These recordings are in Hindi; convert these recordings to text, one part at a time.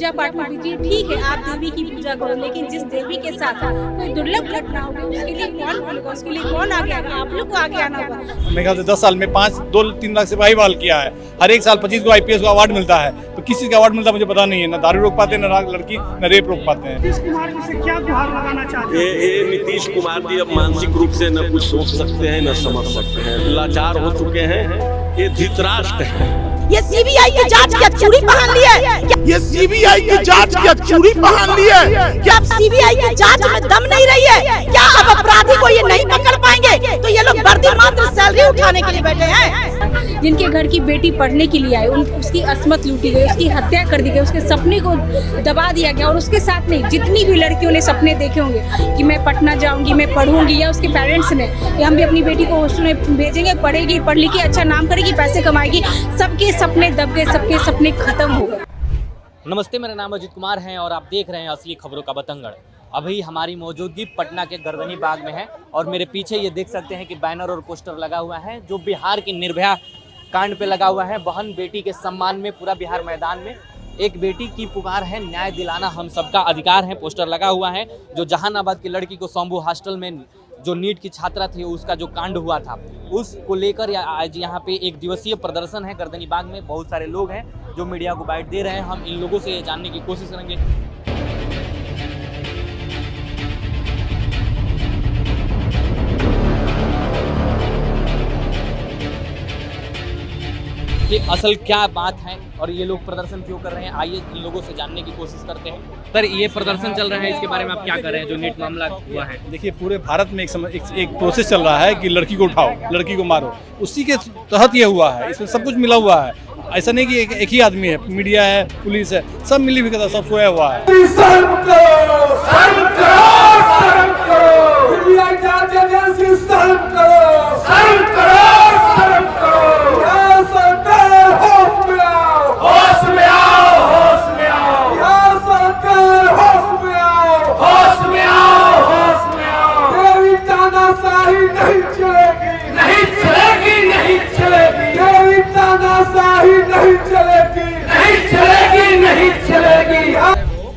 पूजा पाठ में बिजी, ठीक है आप देवी की पूजा करो, लेकिन जिस देवी के साथ कोई दुर्लभ घटना हो गई उसके लिए कौन बोलेगा, उसके लिए कौन आगे आएगा? आप लोग को आगे आना होगा। मेरे ख्याल से 10 साल में 2-3 लाख सिपाही बहाल किया है। हर एक साल 25 को IPS को अवार्ड मिलता है, तो किस चीज़ का अवार्ड मिलता है मुझे पता नहीं है। ना दारू रोक पाते हैं, ना लड़की, ना रेप रोक पाते हैं। नीतीश कुमार जी से क्या गुहार लगाना चाहते हैं? ये नीतीश कुमार जी अब मानसिक रूप से न कुछ सोच सकते हैं न समझ सकते हैं, लाचार हो चुके हैं। ये धृतराष्ट्र है। ये सीबीआई की जांच की चूड़ी पहन ली है। ये सीबीआई की जांच की चूड़ी पहन ली है। क्या अब सीबीआई की जांच में दम नहीं रही है? क्या अब अपराधी को ये नहीं पकड़ पाएंगे? तो ये लोग वर्दी मात्र सैलरी उठाने के लिए बैठे हैं। जिनके घर की बेटी पढ़ने के लिए आई, उसकी अस्मत लूटी गई, उसकी हत्या कर दी गई, उसके सपने को दबा दिया गया। और उसके साथ नहीं, जितनी भी लड़कियों ने सपने देखे होंगे कि मैं पटना जाऊंगी, मैं पढ़ूंगी, या उसके पेरेंट्स ने कि हम भी अपनी बेटी को हॉस्टल में भेजेंगे, पढ़ेगी, पढ़ लिख के अच्छा नाम करेगी, पैसे कमाएगी, सबके सपने दब गए, सबके सपने खत्म हो गए। नमस्ते, मेरा नाम अजित कुमार है और आप देख रहे हैं असली खबरों का बतंगड़। अभी हमारी मौजूदगी पटना के गर्दनी बाग में है और मेरे पीछे ये देख सकते हैं कि बैनर और पोस्टर लगा हुआ है जो बिहार की निर्भया कांड पे लगा हुआ है। बहन बेटी के सम्मान में पूरा बिहार मैदान में, एक बेटी की पुकार है, न्याय दिलाना हम सबका अधिकार है। पोस्टर लगा हुआ है जो जहानाबाद की लड़की को शंभू हॉस्टल में जो नीट की छात्रा थी उसका जो कांड हुआ था उसको लेकर आज यहाँ पे एक दिवसीय प्रदर्शन है गर्दनी बाग में। बहुत सारे लोग हैं जो मीडिया को बाइट दे रहे हैं। हम इन लोगों से ये जानने की कोशिश करेंगे कि असल क्या बात है और ये लोग प्रदर्शन क्यों कर रहे हैं। आइए इन लोगों से जानने की कोशिश करते हैं। सर, ये प्रदर्शन चल रहा है, इसके बारे में आप क्या कर रहे हैं जो नीट मामला हुआ है? देखिए, पूरे भारत में एक प्रोसेस चल रहा है कि लड़की को उठाओ, लड़की को मारो, उसी के तहत ये हुआ है। इसमें सब कुछ मिला हुआ है। ऐसा नहीं कि एक ही आदमी है, मीडिया है, पुलिस है, सब मिली हुई, सब सोया हुआ है।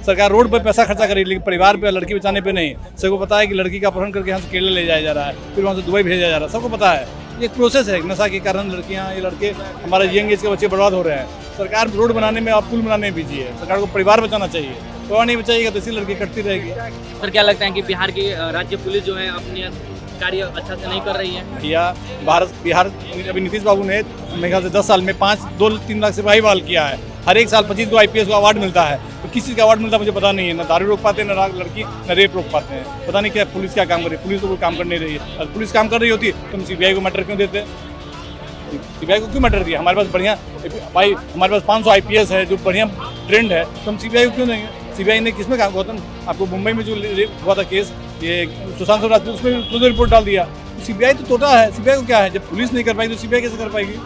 सरकार रोड पर पैसा खर्चा करी, लेकिन परिवार पे, लड़की बचाने पे नहीं। सबको पता है कि लड़की का अपहरण करके यहाँ से केरला ले जाया जा रहा है, फिर वहाँ से दुबई भेजा जा रहा है। सबको पता है ये एक प्रोसेस है। नशा के कारण लड़कियाँ, ये लड़के, हमारे यंग एज के बच्चे बर्बाद हो रहे हैं। सरकार रोड बनाने में और पुल बनाने में बिजी है। सरकार को परिवार बचाना चाहिए। परिवार नहीं बचाएगा तो इसी लड़की कटती रहेगी। सर, क्या लगता है कि बिहार की राज्य पुलिस जो है अपने कार्य अच्छा से नहीं कर रही है? या बिहार अभी नीतीश बाबू ने मेरे ख्याल से 10 साल में 2-3 लाख सिपाही बहाल किया है। हर एक साल 25 को IPS को अवार्ड मिलता है, तो किस चीज़ का अवार्ड मिलता है मुझे पता नहीं है। ना दारू रोक पाते हैं, ना लड़की, ना रेप रोक पाते हैं। पता नहीं क्या पुलिस क्या काम कर रही है। पुलिस तो कोई काम कर नहीं रही है। अगर पुलिस काम कर रही होती तो हम CBI को मैटर क्यों देते? CBI को क्यों मैटर दिया? हमारे पास बढ़िया भाई, हमारे पास 500 IPS है जो बढ़िया ट्रेंड है, तो हम CBI को क्यों देंगे? CBI ने किसमें काम? गौतम, आपको मुंबई में जो हुआ था केस, ये सुशांत सिंह राजपूत, उसमें तो रिपोर्ट डाल दिया। CBI तो टोटा है। CBI को क्या है? जब पुलिस नहीं कर पाई तो CBI कैसे कर पाएगी?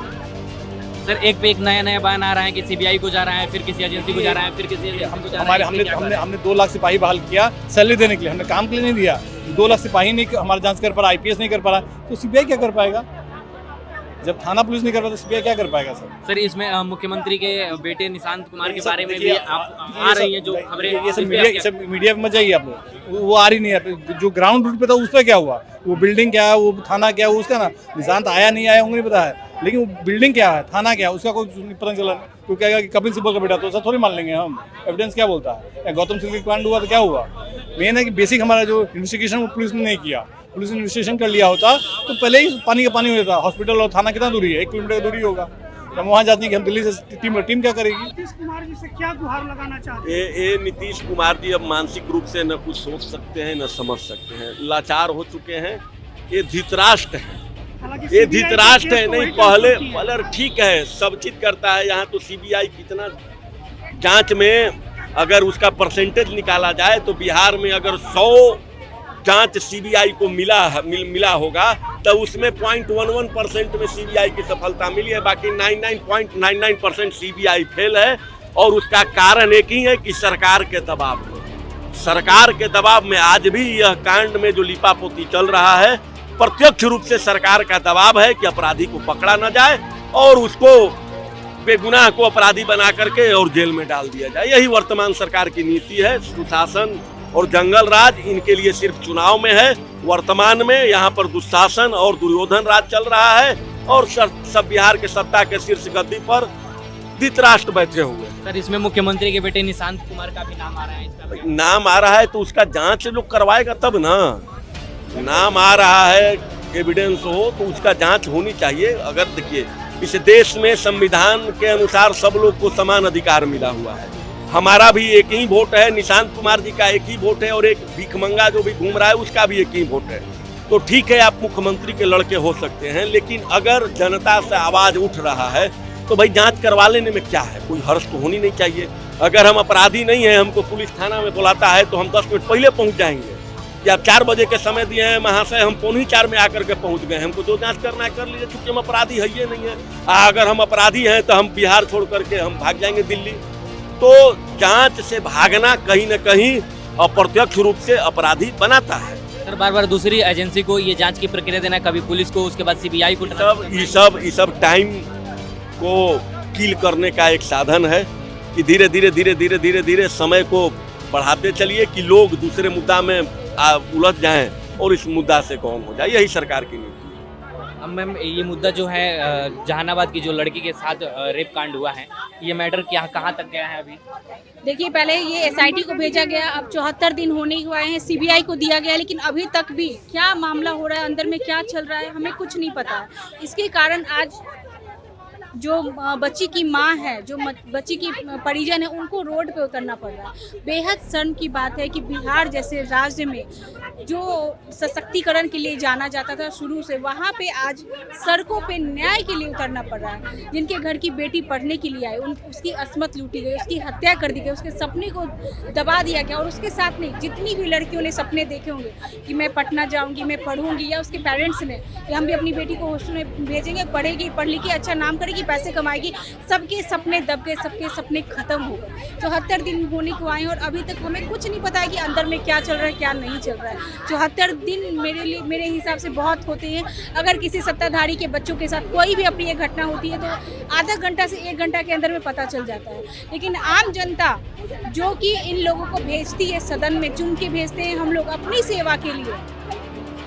सर, एक पे एक नया बयान आ रहा है कि CBI को जा रहा है, फिर किसी एजेंसी को जा रहा है, फिर किसी एजेंसी को जा रहा है। हमने 2 लाख सिपाही बहाल किया सैलरी देने के लिए, हमने काम के लिए नहीं दिया। 2 लाख सिपाही नहीं हमारा जांच कर पा रहा, IPS नहीं कर पा रहा, तो CBI क्या कर पाएगा? जब थाना पुलिस नहीं कर पाता तो CBI क्या कर पाएगा? सर, इसमें मुख्यमंत्री के बेटे निशांत कुमार के बारे में भी आप आ रही है जो खबरें, ये सब मीडिया में मत जाइए आप लोग। वो आ रही नहीं है। जो ग्राउंड रूट पे था उस पर क्या हुआ? वो बिल्डिंग क्या है, वो थाना क्या है, उसका ना निशांत आया नहीं आया उनको नहीं पता है, लेकिन वो बिल्डिंग क्या है, थाना क्या है, उसका कोई पता नहीं चला। तो कहेगा कि कपिल सिब्बल का बेटा, तो ऐसा थोड़ी मान लेंगे हम। एविडेंस क्या बोलता है? गौतम सिंह का कांड हुआ तो क्या हुआ? मेन है कि बेसिक हमारा जो इन्वेस्टिगेशन वो पुलिस ने नहीं किया। पुलिस ने इन्वेस्टिगेशन कर लिया होता तो पहले ही पानी का पानी हो जाता। हॉस्पिटल और थाना कितना दूरी है? 1 किलोमीटर की दूरी होगा। हम वहाँ जाते हैं कि हम दिल्ली से टीम क्या करेगी? नीतीश कुमार जी से क्या गुहार लगाना चाहते हैं? ये नीतीश कुमार जी अब मानसिक रूप से न कुछ सोच सकते हैं न समझ सकते हैं, लाचार हो चुके हैं। ये धृतराष्ट्र है। ये धृतराष्ट्र है। नहीं, पहले ठीक है, सब चीज करता है। यहाँ तो CBI कितना जांच में अगर उसका परसेंटेज निकाला जाए तो बिहार में अगर 100 जांच CBI को मिला होगा तो उसमें 0.11% में CBI की सफलता मिली है। बाकी 99.99% CBI फेल है। और उसका कारण एक ही है कि सरकार के दबाव में। सरकार के दबाव में आज भी यह कांड में जो लिपापोती चल रहा है, प्रत्यक्ष रूप से सरकार का दबाव है कि अपराधी को पकड़ा न जाए और उसको बेगुनाह को अपराधी बना करके और जेल में डाल दिया जाए। यही वर्तमान सरकार की नीति है। सुशासन और जंगल राज इनके लिए सिर्फ चुनाव में है। वर्तमान में यहाँ पर दुशासन और दुर्योधन राज चल रहा है और सब बिहार के सत्ता के शीर्ष गद्दी पर धृतराष्ट्र बैठे हुए। सर, इसमें मुख्यमंत्री के बेटे निशांत कुमार का भी नाम आ रहा है। इसका नाम आ रहा है तो उसका जांच लोग करवाएगा तब ना। नाम आ रहा है, एविडेंस हो तो उसका जांच होनी चाहिए। अगर देखिए, इस देश में संविधान के अनुसार सब लोग को समान अधिकार मिला हुआ है। हमारा भी एक ही वोट है, निशांत कुमार जी का एक ही वोट है और एक भिखमंगा जो भी घूम रहा है उसका भी एक ही वोट है। तो ठीक है, आप मुख्यमंत्री के लड़के हो सकते हैं, लेकिन अगर जनता से आवाज उठ रहा है तो भाई जांच करवा लेने में क्या है, कोई हर्ष तो होनी नहीं चाहिए। अगर हम अपराधी नहीं है, हमको पुलिस थाना में बुलाता है तो हम 10 मिनट पहले पहुंच जाएंगे। या 4 बजे के समय दिए हैं महाशय, हम 3:45 में आकर के पहुंच गए। हमको जो जांच करना है कर लीजिए, क्योंकि हम अपराधी है ये नहीं है। अगर हम अपराधी हैं तो हम बिहार छोड़ करके हम भाग जाएंगे दिल्ली। तो जांच से भागना कहीं न कहीं अप्रत्यक्ष रूप से अपराधी बनाता है। सर, बार बार दूसरी एजेंसी को ये जांच की प्रक्रिया देना, कभी पुलिस को, उसके बाद सीबीआई को, ये सब टाइम को किल करने का एक साधन है कि धीरे धीरे समय को बढ़ाते चलिए कि लोग दूसरे मुद्दा में उलझ जाएं और इस मुद्दा से कौन हो जाए। यही सरकार की नीति है। अब मैम, ये मुद्दा जो है जहानाबाद की जो लड़की के साथ रेप कांड हुआ है, ये मैटर क्या कहाँ तक गया है अभी? देखिए, पहले ये एसआईटी को भेजा गया, अब 74 दिन होने हुए हैं, सीबीआई को दिया गया, लेकिन अभी तक भी क्या मामला हो रहा है, अंदर में क्या चल रहा है, हमें कुछ नहीं पता है। इसके कारण आज जो बच्ची की माँ है, जो बच्ची की परिजन है, उनको रोड पे उतरना पड़ रहा है। बेहद शर्म की बात है कि बिहार जैसे राज्य में जो सशक्तिकरण के लिए जाना जाता था शुरू से, वहाँ पे आज सड़कों पे न्याय के लिए उतरना पड़ रहा है। जिनके घर की बेटी पढ़ने के लिए आई, उसकी अस्मत लूटी गई, उसकी हत्या कर दी गई, उसके सपने को दबा दिया गया। और उसके साथ नहीं, जितनी भी लड़कियों ने सपने देखे होंगे कि मैं पटना जाऊँगी, मैं पढ़ूँगी, या उसके पेरेंट्स ने कि हम भी अपनी बेटी को हॉस्टल में भेजेंगे, पढ़ेगी, पढ़ लिख के अच्छा नाम करेगी, पैसे कमाएगी, सबके सपने दब गए, सबके सपने खत्म हो गए। 74 दिन होने को आए और अभी तक हमें कुछ नहीं पता है कि अंदर में क्या चल रहा है, क्या नहीं चल रहा है। 74 दिन मेरे हिसाब से बहुत होते हैं। अगर किसी सत्ताधारी के बच्चों के साथ कोई भी अपनी एक घटना होती है तो आधा घंटा से 1 घंटा के अंदर में पता चल जाता है। लेकिन आम जनता जो कि इन लोगों को भेजती है, सदन में चुन के भेजते हैं हम लोग अपनी सेवा के लिए,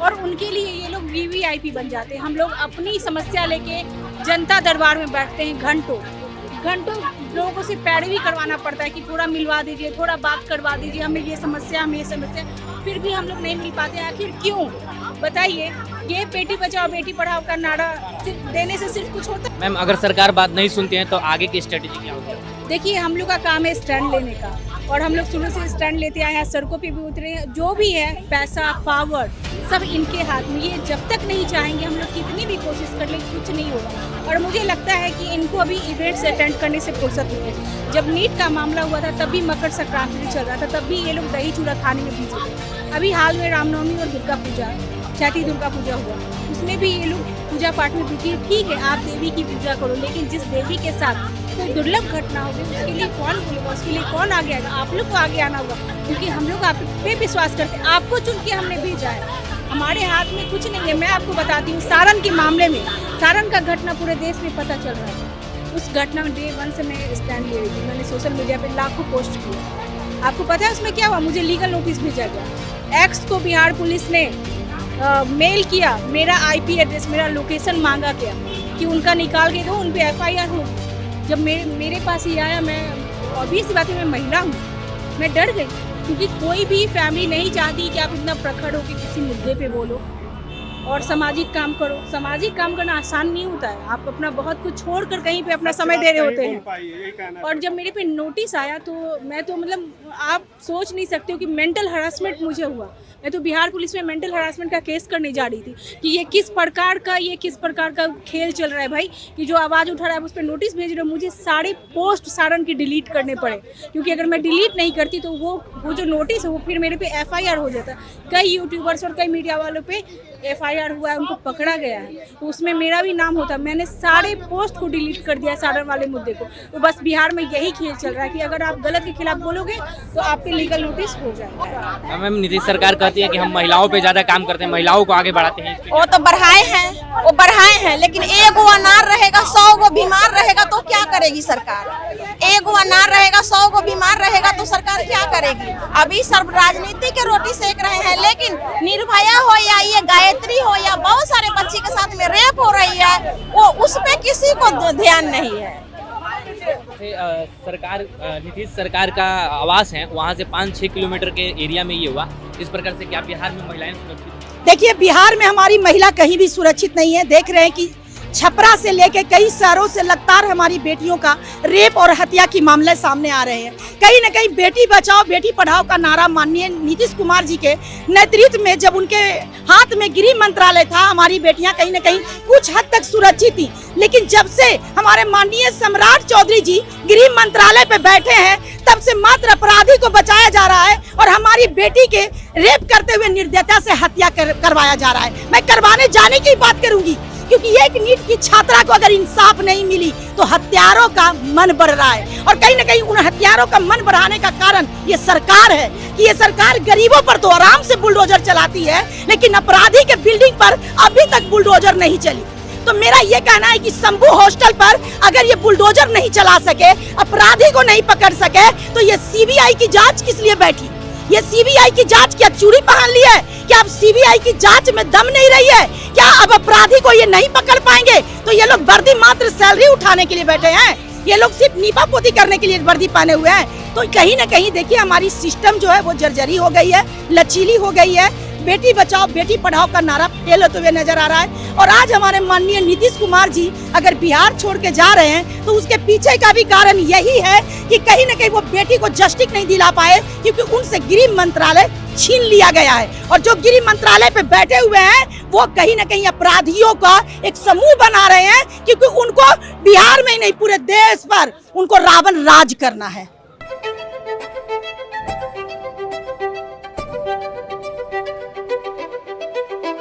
और उनके लिए ये लोग वीवीआईपी बन जाते हैं। हम लोग अपनी समस्या लेके जनता दरबार में बैठते हैं, घंटों लोगों से पैरवी करवाना पड़ता है कि थोड़ा मिलवा दीजिए, थोड़ा बात करवा दीजिए, हमें ये समस्या, फिर भी हम लोग नहीं मिल पाते। आखिर क्यों, बताइए। ये बेटी बचाओ बेटी पढ़ाओ का नारा देने से सिर्फ कुछ होता है? मैम, अगर सरकार बात नहीं सुनती है तो आगे की स्ट्रेटेजी क्या होगी? देखिए, हम लोग का काम है स्टैंड लेने का, और हम लोग शुरू से स्टैंड लेते आए हैं, सड़कों पे भी उतरे हैं। जो भी है, पैसा, पावर, सब इनके हाथ में। ये जब तक नहीं चाहेंगे, हम लोग कितनी भी कोशिश कर ले, कुछ नहीं होगा। और मुझे लगता है कि इनको अभी इवेंट्स अटेंड करने से फुर्सत नहीं है। जब नीट का मामला हुआ था तब भी मकर संक्रांति चल रहा था, तब भी ये लोग दही चूड़ा खाने में बिजी थे। अभी हाल में रामनवमी और दुर्गा पूजा, चैती दुर्गा पूजा हुआ, उसमें भी ये लोग पूजा पाठ में बिजी। ठीक है, आप देवी की पूजा करो, लेकिन जिस देवी के साथ कोई दुर्लभ घटना होगी उसके लिए कौन बोलेगा, उसके लिए कौन आगे आएगा? आप लोग को आगे आना होगा, क्योंकि हम लोग आप पे विश्वास करते हैं। आपको चुन के हमने भेजा है, हमारे हाथ में कुछ नहीं है। मैं आपको बताती हूँ, सारण के मामले में, सारण का घटना पूरे देश में पता चल रहा है। उस घटना में डे 1 से मैं स्टैंड ले रही थी। मैंने सोशल मीडिया पे लाखों पोस्ट किए। आपको पता है उसमें क्या हुआ? मुझे लीगल नोटिस भेजा गया। एक्स को बिहार पुलिस ने मेल किया, मेरा IP एड्रेस, मेरा लोकेशन मांगा गया कि उनका निकाल के दो, उन पर FIR हो। जब मेरे पास ही आया, मैं ऑब्वियस बात है, मैं महिला हूँ, मैं डर गई, क्योंकि कोई भी फैमिली नहीं चाहती कि आप इतना प्रखर हो कि किसी मुद्दे पे बोलो और सामाजिक काम करो। सामाजिक काम करना आसान नहीं होता है। आप अपना बहुत कुछ छोड़ कर कहीं पे अपना समय दे रहे होते हैं। और जब मेरे पे नोटिस आया तो मैं तो मतलब आप सोच नहीं सकते हो कि मेंटल हरासमेंट मुझे हुआ। मैं तो बिहार पुलिस में मेंटल हरासमेंट का केस करने जा रही थी कि ये किस प्रकार का खेल चल रहा है भाई, कि जो आवाज़ उठा रहा है उस पर नोटिस भेज रहे हो। मुझे सारे पोस्ट सारण की डिलीट करने पड़े, क्योंकि अगर मैं डिलीट नहीं करती तो वो जो नोटिस है वो फिर मेरे पे FIR हो जाता। कई यूट्यूबर्स और कई मीडिया वालों पे FIR हुआ है, उनको पकड़ा गया है, तो उसमें मेरा भी नाम होता। मैंने सारे पोस्ट को डिलीट कर दिया, सारण वाले मुद्दे को। तो बस बिहार में यही खेल चल रहा है कि अगर आप गलत के खिलाफ बोलोगे तो आपके लीगल नोटिस हो जाएगा। मैम नीतीश सरकार कहती है कि हम महिलाओं पे ज्यादा काम करते हैं, महिलाओं को आगे बढ़ाते हैं। वो तो बढ़ाए हैं, लेकिन एगो अनार रहेगा 100 गो बीमार रहेगा तो क्या करेगी सरकार? एगो अनार रहेगा 100 गो बीमार रहेगा तो सरकार क्या करेगी? अभी सब राजनीति के रोटी सेक रहे हैं, लेकिन निर्भया हो या ये गायत्री हो या बहुत सारे बच्ची के साथ में रेप हो रही है, वो उस पे किसी को ध्यान नहीं है। सरकार नीतीश सरकार का आवास है, वहाँ से 5-6 किलोमीटर के एरिया में ये हुआ। इस प्रकार से क्या बिहार में महिलाएं सुरक्षित? देखिए, बिहार में हमारी महिला कहीं भी सुरक्षित नहीं है। देख रहे हैं कि छपरा से लेके कई शहरों से लगातार हमारी बेटियों का रेप और हत्या की मामले सामने आ रहे हैं। कहीं न कहीं बेटी बचाओ बेटी पढ़ाओ का नारा माननीय नीतीश कुमार जी के नेतृत्व में जब उनके हाथ में गृह मंत्रालय था, हमारी बेटियां कहीं न कहीं कुछ हद तक सुरक्षित थी। लेकिन जब से हमारे माननीय सम्राट चौधरी जी गृह मंत्रालय पे बैठे हैं, तब से मात्र अपराधी को बचाया जा रहा है और हमारी बेटी के रेप करते हुए निर्दयता से हत्या करवाया जा रहा है। मैं करवाने जाने की बात करूंगी, क्योंकि एक नीट की छात्रा को अगर इंसाफ नहीं मिली तो हत्यारों का मन बढ़ रहा है। और कहीं न कहीं उन हत्यारों का मन बढ़ाने का कारण ये सरकार है कि ये सरकार गरीबों पर तो आराम से बुलडोजर चलाती है, लेकिन अपराधी के बिल्डिंग पर अभी तक बुलडोजर नहीं चली। तो मेरा ये कहना है कि शंभू हॉस्टल पर अगर ये बुलडोजर नहीं चला सके, अपराधी को नहीं पकड़ सके, तो ये CBI की जांच किस लिए बैठी? ये CBI की जांच क्या चूड़ी पहन ली है? क्या अब CBI की जांच में दम नहीं रही है? क्या अब अपराधी को ये नहीं पकड़ पाएंगे? तो ये लोग वर्दी मात्र सैलरी उठाने के लिए बैठे हैं, ये लोग सिर्फ नीपा पोती करने के लिए वर्दी पहने हुए हैं। तो कहीं ना कहीं देखिए, हमारी सिस्टम जो है वो जर्जरी हो गई है, लचीली हो गई है। बेटी बचाओ बेटी पढ़ाओ का नारा फेल होते हुए नजर आ रहा है। और आज हमारे माननीय नीतीश कुमार जी अगर बिहार छोड़ के जा रहे हैं, तो उसके पीछे का भी कारण यही है कि कहीं ना कहीं वो बेटी को जस्टिस नहीं दिला पाए, क्योंकि उनसे गृह मंत्रालय छीन लिया गया है। और जो गृह मंत्रालय पे बैठे हुए हैं, वो कहीं ना कहीं अपराधियों का एक समूह बना रहे हैं, क्योंकि उनको बिहार में ही नहीं पूरे देश पर उनको रावण राज करना है।